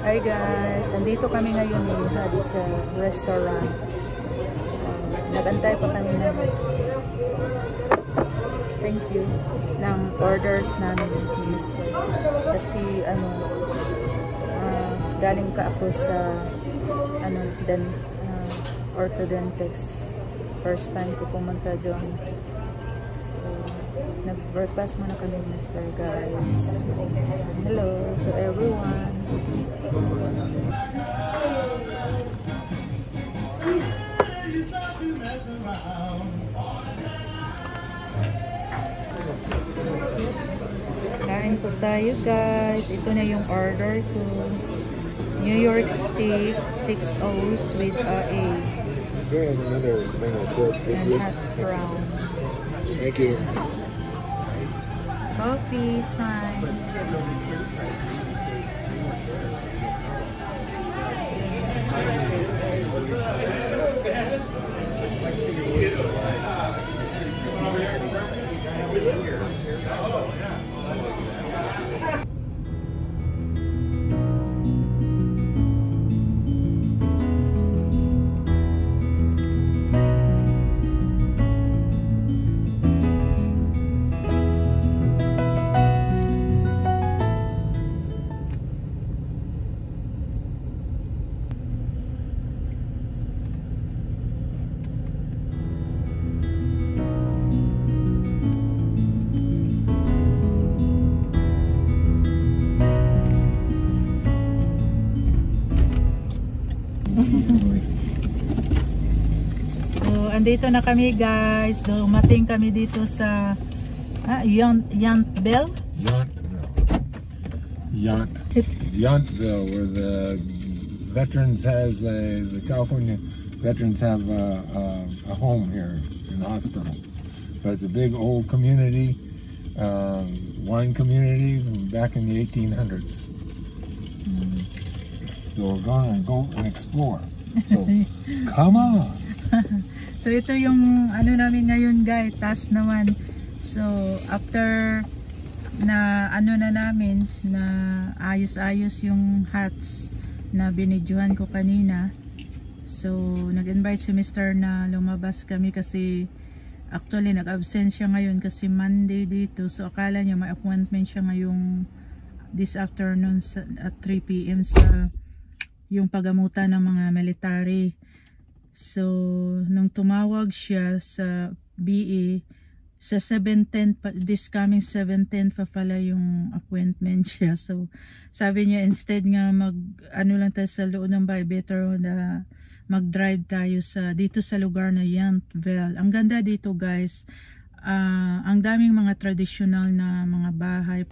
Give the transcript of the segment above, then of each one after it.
Hi guys, andito kami ngayon sa restaurant. Nagantay pa kami ng thank you ng orders namin ni Mr. Kasi galing ka ako sa orthodontist. First time ko pumunta doon. So, nag-breakfast muna kami Mr. guys. Hello to everyone. Kain po tayo guys. Ito na yung order ko. New York steak, 6 O's with eggs. And hash brown. Thank you. Coffee time. So, andito na kami guys. Dumating kami dito sa Yountville. Yountville, where the veterans the California veterans have a home here in the hospital. But it's a big old community, wine community from back in the 1800s. So we're going to go and explore. So come on. So ito yung namin ngayon guys, task naman. So after na namin na ayos-ayos yung hats na binidyohan ko kanina. So nag-invite si Mr. na lumabas kami kasi actually nag-absent siya ngayon kasi Monday dito. So akala niya may appointment siya ngayong this afternoon at 3 PM sa yung pagamutan ng mga military. So nung tumawag siya sa BE sa 17th, this coming 17th pa pala yung appointment siya. So sabi niya instead nga lang tayo sa loob ng bahay, better na mag-drive tayo dito sa lugar na Yountville. Ang ganda dito guys. Ang daming mga traditional na mga bahay.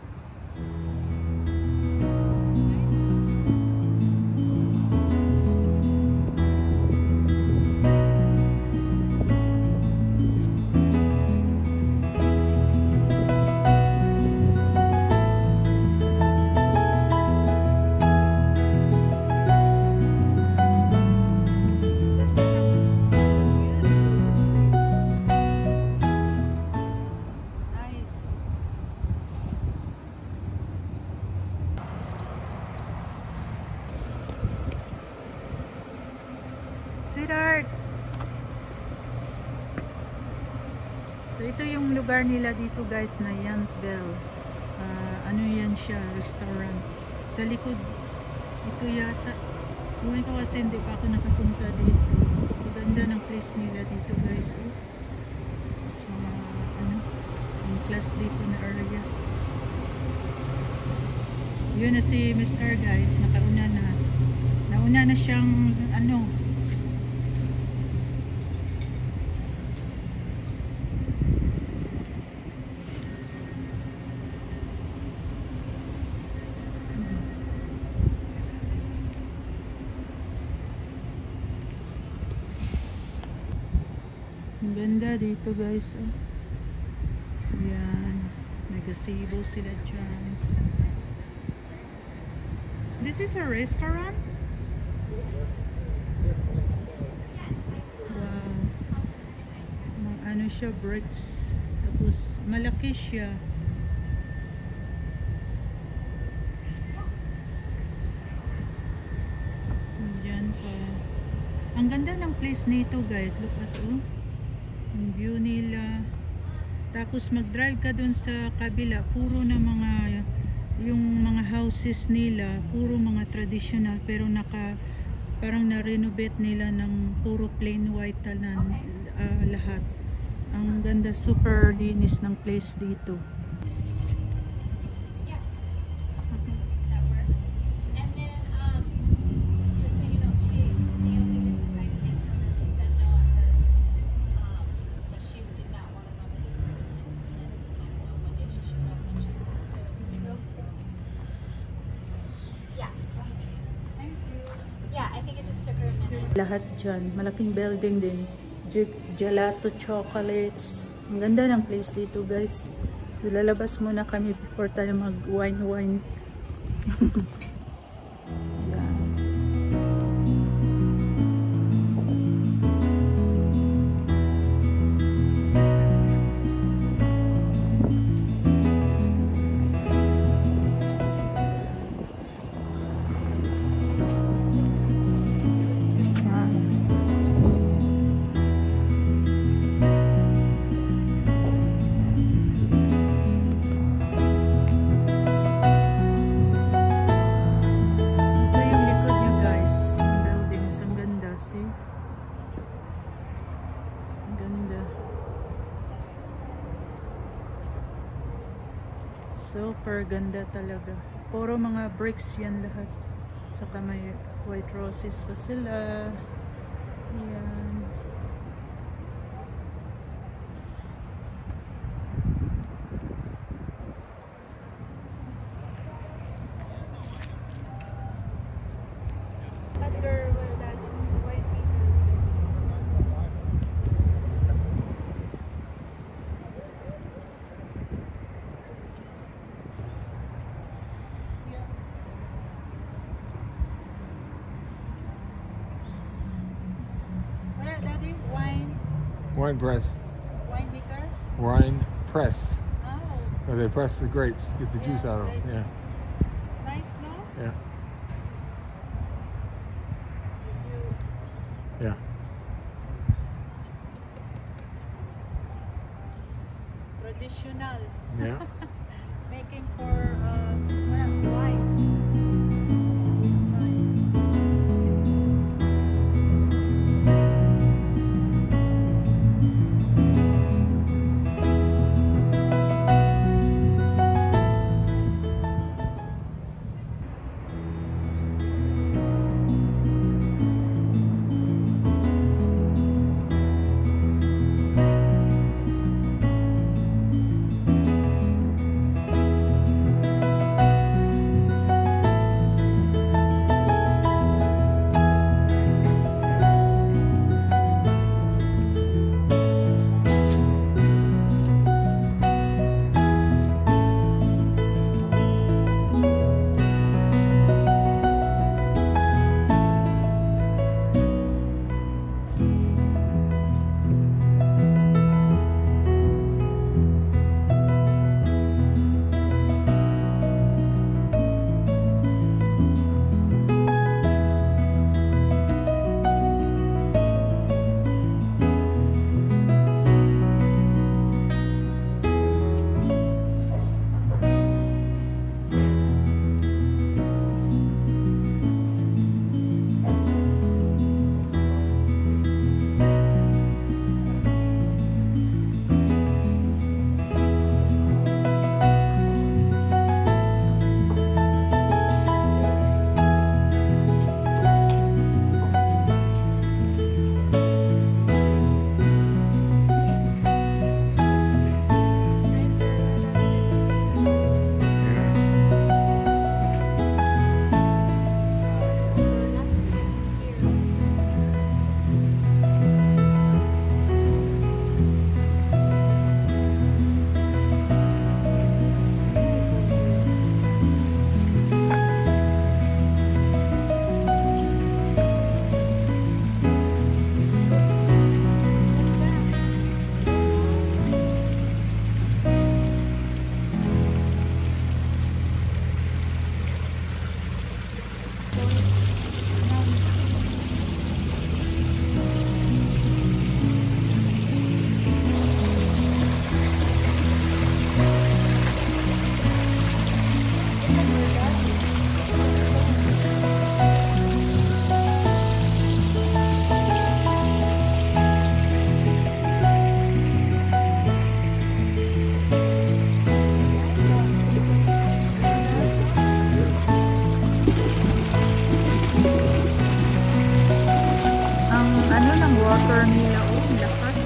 Sweetheart. So ito yung lugar nila dito guys na Yountville. Yan siya, restaurant. Sa likod, ito yata. Huwag ko kasi hindi pa ako nakapunta dito. Ganda ng place nila dito guys. Yung class dito na area. Yun na si Mr. guys, nakauna na. Nauna na siyang ang ganda dito guys. Yan, nag-gazebo sila dyan. This is a restaurant? Wow, siya, bricks, tapos malaki siya. Ang ganda ng place nito guys. Look at yung view nila. Tapos mag-drive ka dun sa kabila. Puro na yung mga houses nila. Puro mga traditional. Pero parang na-renovate nila ng puro plain white lahat. Ang ganda, super linis ng place dito. Lahat dyan, malaking building din. Gelato chocolates. Ang ganda ng place dito guys. So, lalabas muna kami before tayo mag wine. Super ganda talaga. Puro mga bricks yan lahat. Saka may white roses pa sila. Yan. Wine press. Wine maker? Wine press. Oh. Where they press the grapes, get the juice out of them. Yeah. Nice, no? Yeah. Yeah. Traditional. Yeah. Making for wine. water nila. Oh, lakas.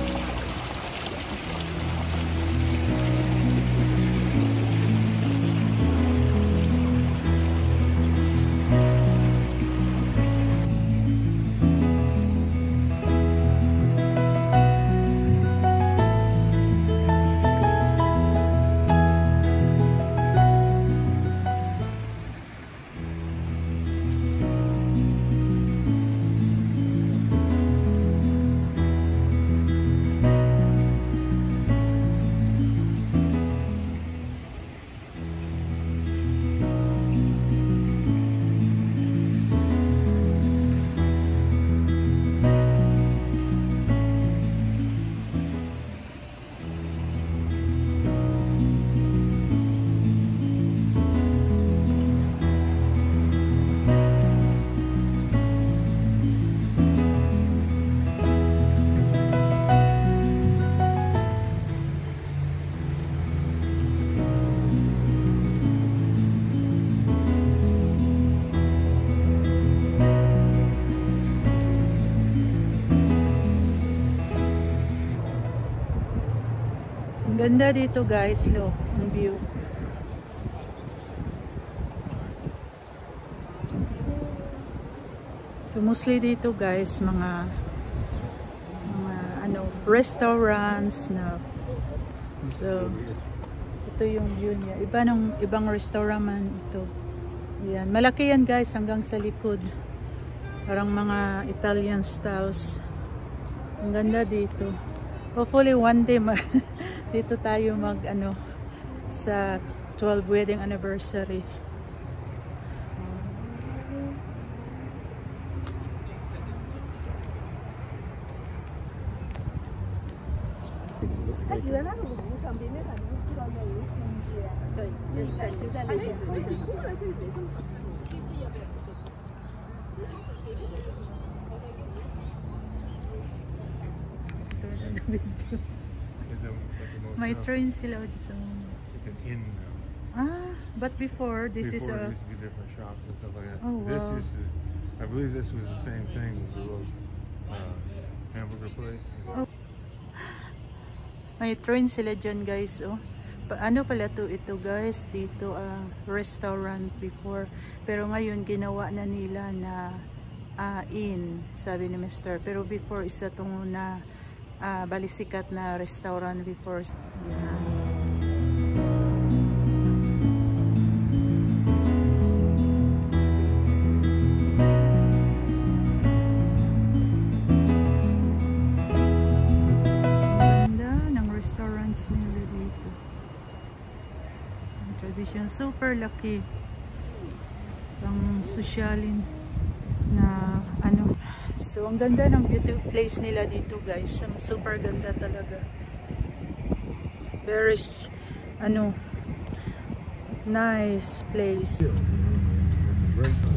Ganda dito guys, look, ang view. So mostly dito guys, mga ano, restaurants na. So ito yung view niya. Ibang restaurant man ito. Yan, malaki yan guys hanggang sa likod. Parang mga Italian styles. Ang ganda dito. Hopefully one day dito tayo mag ano sa 12th wedding anniversary. May train sila o sa It's an inn now. Ah, but before this is a Used to be different shops and stuff like that. Oh, This wow. is, I believe this was the same thing. It was a little hamburger place. Oh. May train sila dyan guys, oh. Ano pala to ito guys, dito restaurant before. Pero ngayon ginawa na nila na inn, sabi ni Mr. Pero before isa tong na balisikat na restaurant before. Yeah. Nila dito. Ang tradition, super laki. Pang sosyalin na ano. So ang ganda ng beauty place nila dito guys. Ang super ganda talaga. Very ano, nice place. Great.